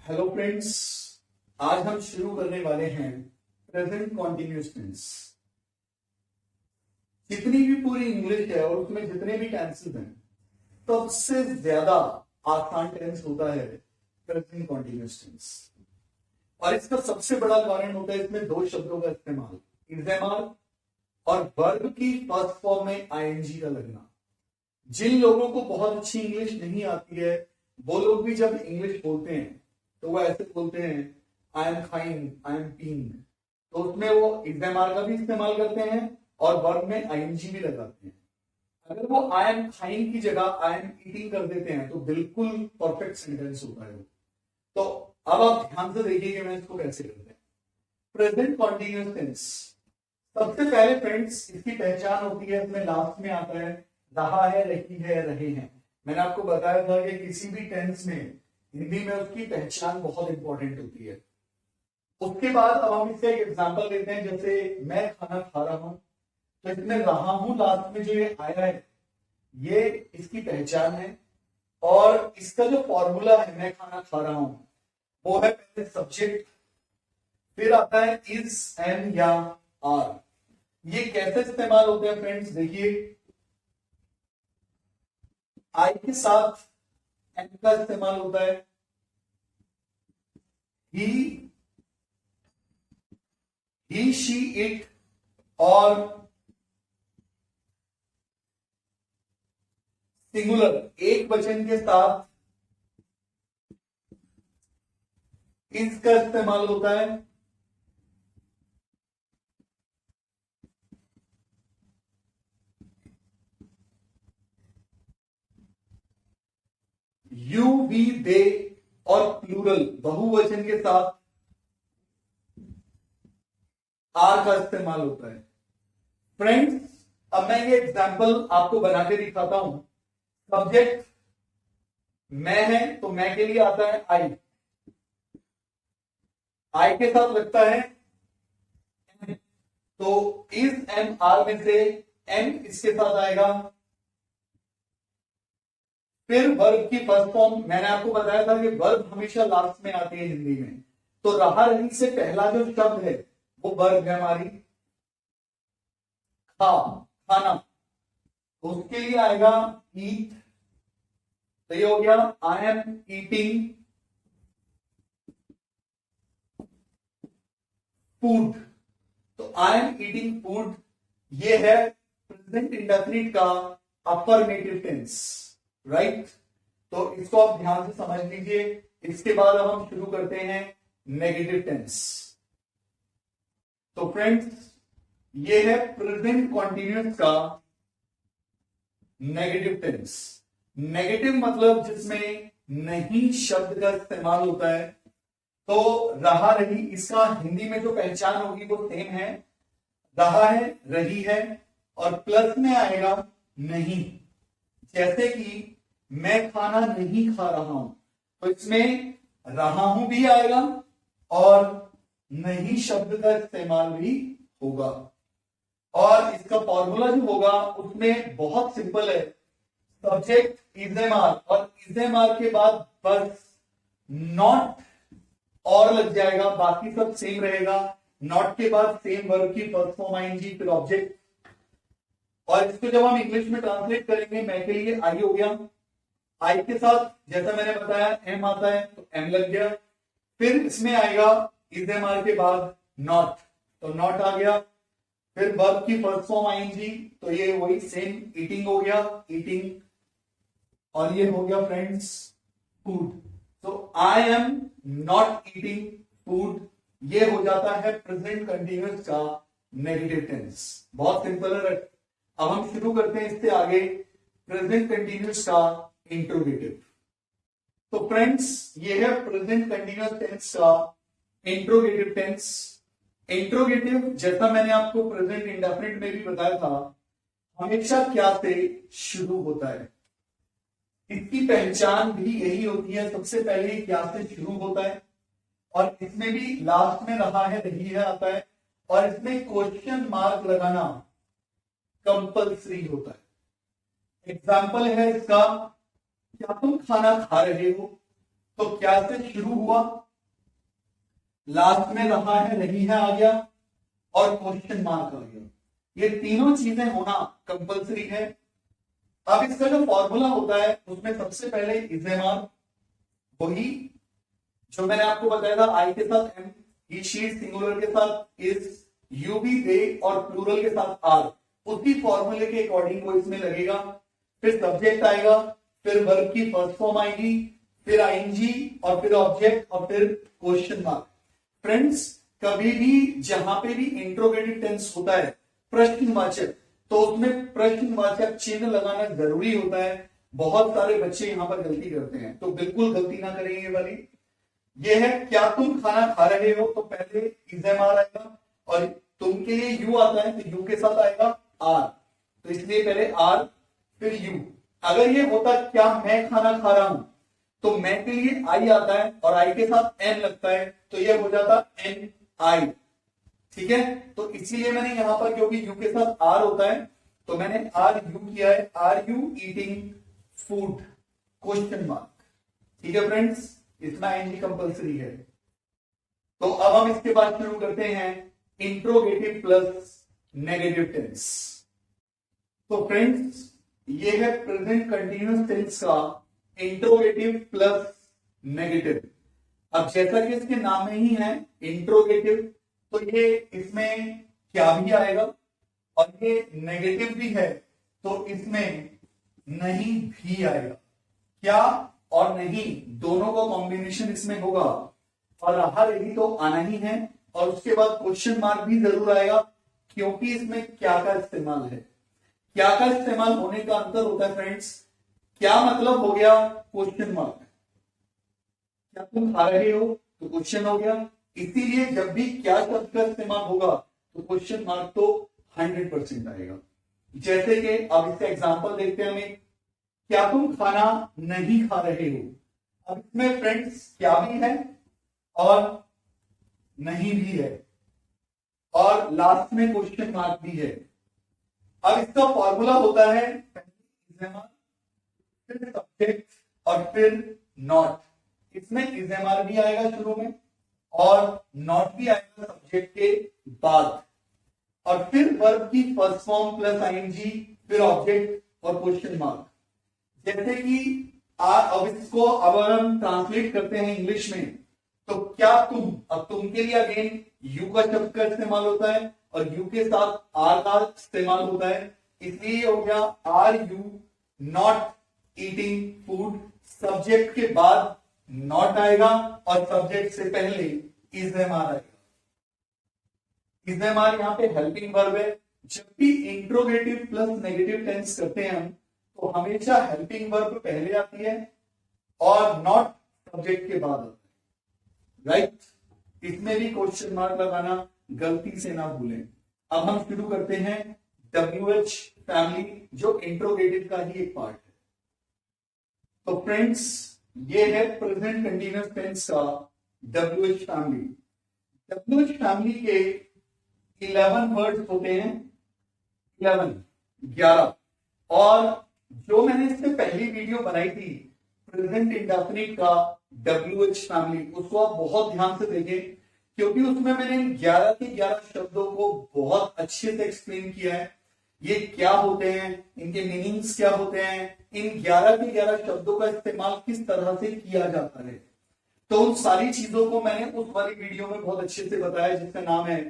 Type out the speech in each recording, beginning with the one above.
Hello friends, आज हम शुरू करने वाले हैं प्रेजेंट कॉन्टिन्यूअस टेंस। जितनी भी पूरी इंग्लिश है और उसमें जितने भी टेंसेस हैं, सबसे ज्यादा आसान टेंस होता है प्रेजेंट कॉन्टिन्यूअस टेंस। और इसका सबसे बड़ा कारण होता है इसमें दो शब्दों का इस्तेमाल, इस्तेमाल और वर्ब की फर्स्ट फॉर्म में आईएनजी का लगना। जिन लोगों को बहुत अच्छी इंग्लिश नहीं आती है, वो लोग भी जब इंग्लिश बोलते हैं तो वो ऐसे बोलते हैं, आई एम खाइंग, आई एम पीइंग। तो उसमें वो इस्तेमाल का भी इस्तेमाल करते हैं और वर्ब में आईएनजी भी लगाते हैं। अगर वो आई एम खाइंग की जगह आई एम ईटिंग कर देते हैं तो बिल्कुल परफेक्ट सेंटेंस होता है। तो अब आप ध्यान से देखिए कि मैं इसको कैसे करते हैं। प्रेजेंट कॉन्टिन्यूअस टेंस, सबसे पहले फ्रेंड्स इसकी पहचान होती है, इसमें लास्ट में आता है रहा है, रही है, रहे हैं। मैंने आपको बताया था कि किसी भी टेंस में हिंदी में उसकी पहचान बहुत इंपॉर्टेंट होती है। उसके बाद अब हम इसका एक एग्जांपल लेते हैं, जैसे मैं खाना खा रहा हूं, तो इसमें रहा हूं लास्ट में जो ये आया है ये इसकी पहचान है। और इसका जो फॉर्मूला है मैं खाना खा रहा हूं वो है पहले सब्जेक्ट, फिर आता है इज, एम या आर। ये कैसे इस्तेमाल होते हैं फ्रेंड्स, देखिए आई के साथ एम का इस्तेमाल होता है, ही शी इट, और सिंगुलर एक वचन के साथ इसका इस्तेमाल होता है। यू, वी, दे, और प्लूरल बहुवचन के साथ आर का इस्तेमाल होता है। फ्रेंड्स, अब मैं ये एग्जांपल आपको बना के दिखाता हूं। सब्जेक्ट मैं है तो मैं के लिए आता है आई, आई के साथ लगता है एम, तो इज एम आर में से एम इसके साथ आएगा। फिर वर्ब की फर्स्ट फॉर्म, मैंने आपको बताया था कि वर्ब हमेशा लास्ट में आती है हिंदी में, तो रहा रही से पहला जो शब्द है वो वर्ब है हमारी, खा, खाना, तो उसके लिए आएगा ईट। तो ये हो गया आई एम ईटिंग फूड। तो आई एम ईटिंग फूड ये है प्रेजेंट इंडेफिनिट का अफर्मेटिव टेंस, राइट। तो इसको आप ध्यान से समझ लीजिए। इसके बाद अब हम शुरू करते हैं नेगेटिव टेंस। तो फ्रेंड्स, ये है प्रेजेंट कॉन्टिन्यूअस का नेगेटिव टेंस। नेगेटिव मतलब जिसमें नहीं शब्द का इस्तेमाल होता है। तो रहा रही, इसका हिंदी में जो पहचान होगी वो सेम है, रहा है, रही है, और प्लस में आएगा नहीं। जैसे कि मैं खाना नहीं खा रहा हूं, तो इसमें रहा हूं भी आएगा और नहीं शब्द का इस्तेमाल भी होगा। और इसका फॉर्मूला जो होगा उसमें बहुत सिंपल है, सब्जेक्ट इजेमार, और इजेमार के बाद बस नॉट और लग जाएगा, बाकी सब सेम रहेगा। नॉट के बाद सेम वर्ब की फर्स्ट फॉर्म आएंगी, फिर ऑब्जेक्ट। और इसको जब हम इंग्लिश में ट्रांसलेट करेंगे, मैं के लिए आई हो गया, आई के साथ जैसा मैंने बताया एम आता है तो एम लग गया। फिर इसमें आएगा इजेमार के बाद नॉट, तो नॉट आ गया। फिर वर्ब की फर्स्ट फॉर्म आएंगी, तो ये वही सेम ईटिंग हो गया, ईटिंग, और ये हो गया फ्रेंड्स फूड। तो I am not eating food, ये हो जाता है प्रेजेंट कंटिन्यूअस का नेगेटिव टेंस। बहुत सिंपल है। अब हम शुरू करते हैं इससे आगे प्रेजेंट कंटिन्यूअस का इंट्रोगेटिव। तो फ्रेंड्स, ये है प्रेजेंट कंटिन्यूअस टेंस का इंट्रोगेटिव टेंस। इंट्रोगेटिव, जैसा मैंने आपको प्रेजेंट इंडेफिनिट में भी बताया था, हमेशा क्या से शुरू होता है। इसकी पहचान भी यही होती है, सबसे पहले क्या से शुरू होता है, और इसमें भी लास्ट में रहा है, रही है आता है, और इसमें क्वेश्चन मार्क लगाना कंपल्सरी होता है। एग्जाम्पल है इसका, क्या तुम खाना खा रहे हो, तो क्या से शुरू हुआ, लास्ट में रहा है रही है आ गया, और क्वेश्चन मार्क आ गया। ये तीनों चीजें होना कंपलसरी है। अब इसका जो फॉर्मूला होता है उसमें सबसे पहले इजेमार, वही जो मैंने आपको बताया था, आई के साथ एम, ई शीट सिंगुलर के साथ इज, यू भी दे, और प्लूरल के साथ आर, उसी फॉर्मूले के अकॉर्डिंग वो इसमें लगेगा। फिर सब्जेक्ट आएगा, फिर वर्ब की फर्स्ट फॉर्म आएगी, फिर आईएनजी, और फिर ऑब्जेक्ट, और फिर क्वेश्चन मार्क। फ्रेंड्स, कभी भी जहां पे भी इंट्रोगेटिव टेंस होता है प्रश्नवाचक, तो उसमें प्रश्नवाचक चिन्ह लगाना जरूरी होता है। बहुत सारे बच्चे यहां पर गलती करते हैं, तो बिल्कुल गलती ना करें ये वाली। ये है क्या तुम खाना खा रहे हो, तो पहले इजेमार आएगा, और तुम के लिए यू आता है तो यू के साथ आएगा आर, तो इसलिए पहले आर फिर यू। अगर ये होता क्या मैं खाना खा रहा हूं, तो मैं के लिए आई आता है और आई के साथ एन लगता है, तो ये हो जाता एन आई। ठीक है, तो इसीलिए मैंने यहां पर, क्योंकि यू के साथ आर होता है, तो मैंने आर यू किया है, are you eating food, question mark. ठीक है फ्रेंड्स, इतना एनजी कंपलसरी है। तो अब हम इसके बाद शुरू करते हैं इंट्रोगेटिव प्लस नेगेटिव टेंस। तो फ्रेंड्स, ये है प्रेजेंट कंटिन्यूअस टेंस का इंट्रोगेटिव प्लस नेगेटिव। अब जैसा कि इसके नाम में ही है इंट्रोगेटिव, तो ये इसमें क्या भी आएगा, और ये नेगेटिव भी है तो इसमें नहीं भी आएगा। क्या और नहीं दोनों का कॉम्बिनेशन इसमें होगा, और रहा रही तो आना ही है, और उसके बाद क्वेश्चन मार्क भी जरूर आएगा, क्योंकि इसमें क्या का इस्तेमाल है। क्या का इस्तेमाल होने का अंतर होता है फ्रेंड्स, क्या मतलब हो गया क्वेश्चन मार्क, क्या तुम खा रहे हो तो क्वेश्चन हो गया, इसीलिए जब भी क्या शब्द का इस्तेमाल होगा तो क्वेश्चन मार्क तो 100% आएगा। जैसे कि अब इसका एग्जांपल देखते हैं हमें, क्या तुम खाना नहीं खा रहे हो। अब इसमें फ्रेंड्स क्या भी है और नहीं भी है, और लास्ट में क्वेश्चन मार्क भी है। अब इसका फॉर्मूला होता है फिर सब्जेक्ट और फिर नॉट। इसमें इजेमार भी आएगा शुरू में और नॉट भी आएगा सब्जेक्ट के बाद, और फिर वर्ब की फर्स्ट फॉर्म प्लस आईएनजी, फिर ऑब्जेक्ट और क्वेश्चन मार्क। जैसे कि अब इसको अगर हम ट्रांसलेट करते हैं इंग्लिश में, तो क्या तुम, अब तुम के लिए अगेन यू का शब्द का इस्तेमाल होता है और यू के साथ आर का इस्तेमाल होता है, इसलिए हो गया are you not eating food. Subject के बाद नॉट आएगा और सब्जेक्ट से पहले इजेमार आएगा। इजेमार यहाँ पे हेल्पिंग वर्ब है। जब भी इंट्रोगेटिव प्लस नेगेटिव टेंस करते हैं हम, तो हमेशा हेल्पिंग वर्ब पहले आती है और नॉट सब्जेक्ट के बाद आता है, राइट। इसमें भी क्वेश्चन मार्क लगाना गलती से ना भूलें। अब हम शुरू करते हैं WH फैमिली, जो इंट्रोगेटिव का ही एक पार्ट है। तो फ्रेंड्स, ये है प्रेजेंट कंटिन्यूअस टेंस का WH फैमिली। WH फैमिली के 11 वर्ड्स होते हैं, 11, और जो मैंने इससे पहली वीडियो बनाई थी प्रेजेंट इंडेफिनिट का WH फैमिली, उसको आप बहुत ध्यान से देखें, क्योंकि उसमें मैंने इन 11 के 11 शब्दों को बहुत अच्छे से एक्सप्लेन किया है। ये क्या होते हैं, इनके मीनिंग्स क्या होते हैं, इन 11 के 11 शब्दों का इस्तेमाल किस तरह से किया जाता है। तो उन सारी चीजों को मैंने उस वाली वीडियो में बहुत अच्छे से बताया, जिसका नाम है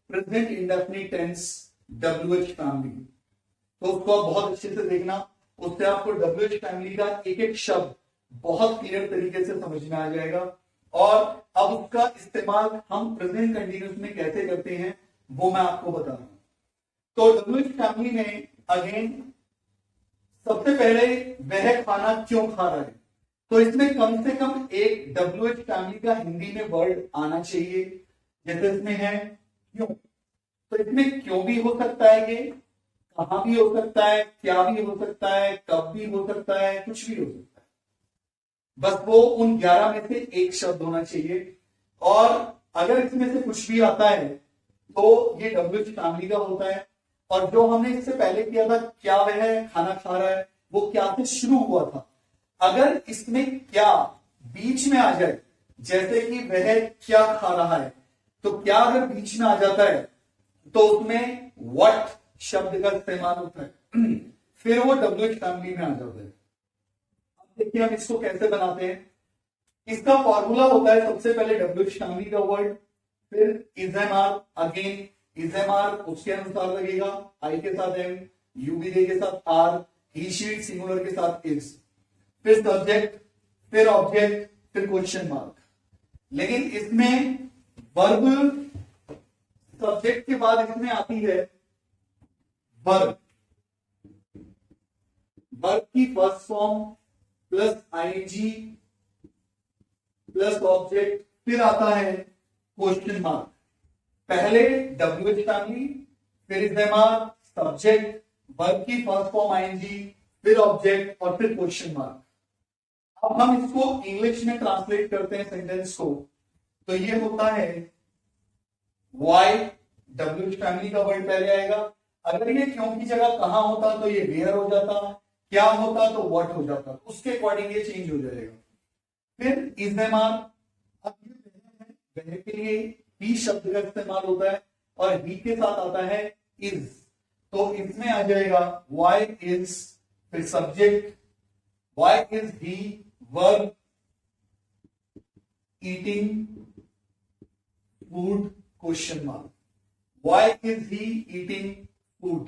present indefinite tense WH family. तो उसको आप बहुत अच्छे से देखना, उससे आपको WH फैमिली का एक एक शब्द बहुत क्लियर तरीके से समझ में आ जाएगा। और अब उसका इस्तेमाल हम प्रेजेंट कंटिन्यूअस में कैसे करते हैं वो मैं आपको बता रहा हूं। तो WH फैमिली में अगेन सबसे पहले वह खाना क्यों खा रहा है, तो इसमें कम से कम एक WH फैमिली का हिंदी में वर्ड आना चाहिए। जैसे इसमें है क्यों, तो इसमें क्यों भी हो सकता है, ये कहां भी हो सकता है, क्या भी हो सकता है, कब भी हो सकता है, कुछ भी हो सकता है, बस वो उन 11 में से एक शब्द होना चाहिए। और अगर इसमें से कुछ भी आता है तो ये WH फैमिली का होता है। और जो हमने इससे पहले किया था, क्या वह खाना खा रहा है, वो क्या से शुरू हुआ था। अगर इसमें क्या बीच में आ जाए, जैसे कि वह क्या खा रहा है, तो क्या अगर बीच में आ जाता है तो उसमें व्हाट शब्द का इस्तेमाल होता है, फिर वो WH फैमिली में आ जाता है। अब देखिए हम इसको कैसे बनाते हैं। इसका फॉर्मूला होता है सबसे पहले WH फैमिली का वर्ड, फिर is am are, again is am are उसके अनुसार लगेगा, आई के साथ एम, यू बी दे के साथ आर, ही शी सिंगुलर के साथ इज, फिर सब्जेक्ट, फिर ऑब्जेक्ट, फिर क्वेश्चन मार्क। लेकिन इसमें वर्ब सब्जेक्ट के बाद इसमें आती है वर्ब, वर्ब की first form plus ING plus object, फिर आता है क्वेश्चन मार्क। पहले WH फैमिली, फिर is am are, subject, verb की फर्स्ट फॉर्म आईएनजी, फिर ऑब्जेक्ट और फिर क्वेश्चन मार्क। अब हम इसको इंग्लिश में ट्रांसलेट करते हैं सेंटेंस को, तो ये होता है वाई, WH फैमिली का वर्ड पहले आएगा। अगर ये क्यों की जगह कहां होता तो ये वेयर हो जाता, क्या होता तो व्हाट हो जाता, उसके अकॉर्डिंग ये चेंज हो जाएगा। फिर इज एम आर, अब ये वह के लिए ही शब्द का इस्तेमाल होता है और ही के साथ आता है इज, तो इसमें आ जाएगा वाई इज, फिर subject, why is he, verb, eating food, question mark, why is he eating food.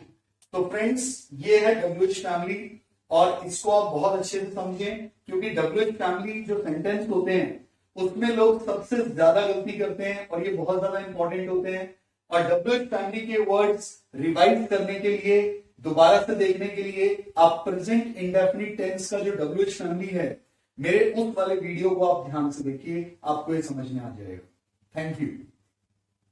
तो फ्रेंड्स ये है WH फैमिली, और इसको आप बहुत अच्छे से समझें, क्योंकि WH फैमिली जो सेंटेंस होते हैं उसमें लोग सबसे ज्यादा गलती करते हैं और ये बहुत ज्यादा इंपॉर्टेंट होते हैं। और WH फैमिली के वर्ड्स रिवाइज करने के लिए, दोबारा से देखने के लिए आप प्रेजेंट इंडेफिनिट टेंस का जो WH फैमिली है मेरे उस वाले वीडियो को आप ध्यान से देखिए, आपको ये समझ में आ जाएगा। Thank you.